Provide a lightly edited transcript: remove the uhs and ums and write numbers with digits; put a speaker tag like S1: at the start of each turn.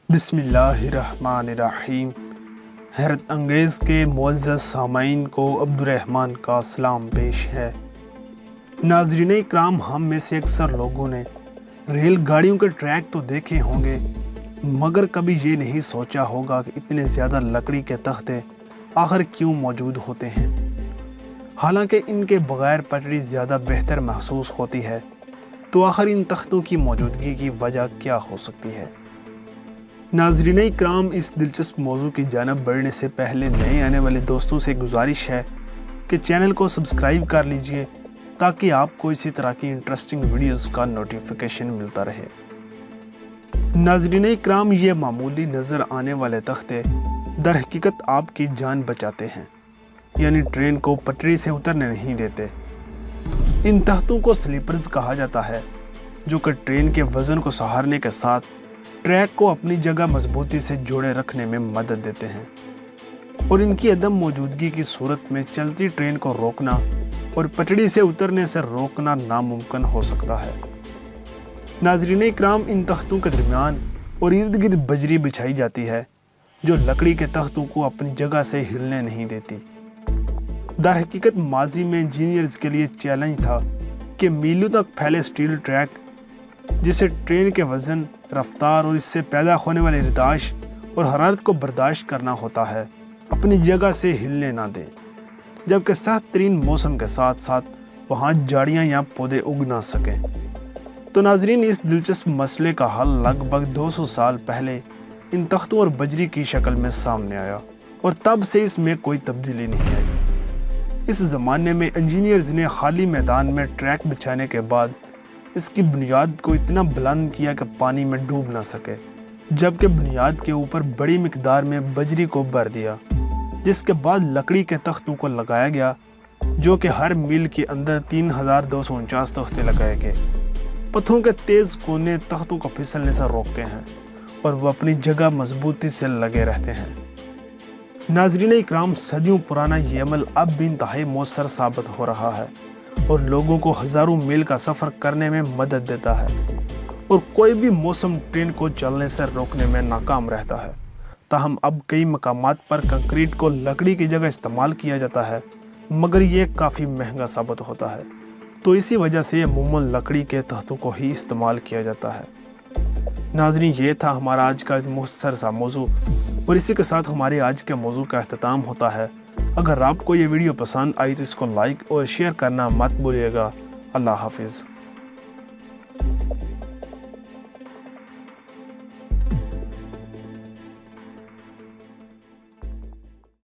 S1: बिस्मिल्लाहिर्रहमानिर्रहीम। हैरत अंगेज़ के मुअज़्ज़ज़ सामाईन को अब्दुर्रहमान का सलाम पेश है। नाज़रीन इकराम, हम में से अक्सर लोगों ने रेल गाड़ियों के ट्रैक तो देखे होंगे, मगर कभी ये नहीं सोचा होगा कि इतने ज़्यादा लकड़ी के तख्ते आखिर क्यों मौजूद होते हैं। हालांकि इनके बग़ैर पटरी ज़्यादा बेहतर महसूस होती है, तो आखिर इन तख्तों की मौजूदगी की वजह क्या हो सकती है। नाज़रीन इकराम, इस दिलचस्प मौजू की जानब बढ़ने से पहले नए आने वाले दोस्तों से गुजारिश है कि चैनल को सब्सक्राइब कर लीजिए ताकि आपको इसी तरह की इंटरेस्टिंग वीडियोस का नोटिफिकेशन मिलता रहे। नाज़रीन इकराम, ये मामूली नज़र आने वाले तख्ते दर हकीकत आपकी जान बचाते हैं, यानी ट्रेन को पटरी से उतरने नहीं देते। इन तख्तों को स्लीपर्स कहा जाता है, जो कि ट्रेन के वज़न को सहारने के साथ ट्रैक को अपनी जगह मजबूती से जोड़े रखने में मदद देते हैं, और इनकी अदम मौजूदगी की सूरत में चलती ट्रेन को रोकना और पटड़ी से उतरने से रोकना नामुमकिन हो सकता है। नाज़रीन इकराम, इन तख्तों के दरमियान और इर्द गिर्द बजरी बिछाई जाती है, जो लकड़ी के तख्तों को अपनी जगह से हिलने नहीं देती। दर हकीकत माजी में इंजीनियर्स के लिए चैलेंज था कि मीलों तक फैले स्टील ट्रैक, जिसे ट्रेन के वज़न, रफ्तार और इससे पैदा होने वाली रिदाश और हरारत को बर्दाश्त करना होता है, अपनी जगह से हिलने ना दें, जबकि सख्त तरीन मौसम के साथ साथ वहाँ झाड़ियाँ या पौधे उग ना सकें। तो नाजरीन, इस दिलचस्प मसले का हल लगभग 200 साल पहले इन तख्तों और बजरी की शक्ल में सामने आया, और तब से इसमें कोई तब्दीली नहीं आई। इस ज़माने में इंजीनियर्स ने खाली मैदान में ट्रैक बिछाने के बाद इसकी बुनियाद को इतना बुलंद किया कि पानी में डूब ना सके, जबकि बुनियाद के ऊपर बड़ी मिकदार में बजरी को भर दिया, जिसके बाद लकड़ी के तख्तों को लगाया गया, जो कि हर मील के अंदर 3249 तख्ते लगाए गए। पत्थरों के तेज़ कोने तख्तों को फिसलने से रोकते हैं और वह अपनी जगह मजबूती से लगे रहते हैं। नाज़रीन इकराम, सदियों पुराना ये अमल अब भी इंतहाई मौसर साबित हो रहा है और लोगों को हज़ारों मील का सफ़र करने में मदद देता है, और कोई भी मौसम ट्रेन को चलने से रोकने में नाकाम रहता है। ताहम अब कई मकामात पर कंक्रीट को लकड़ी की जगह इस्तेमाल किया जाता है, मगर ये काफ़ी महंगा साबित होता है, तो इसी वजह से अमूमन लकड़ी के तख्तों को ही इस्तेमाल किया जाता है। नाज़रीन, ये था हमारा आज का मुख्तसर सा मौजू, और इसी के साथ हमारे आज के मौजू का अख्ताम होता है। अगर आपको ये वीडियो पसंद आई तो इसको लाइक और शेयर करना मत भूलिएगा। अल्लाह हाफिज़।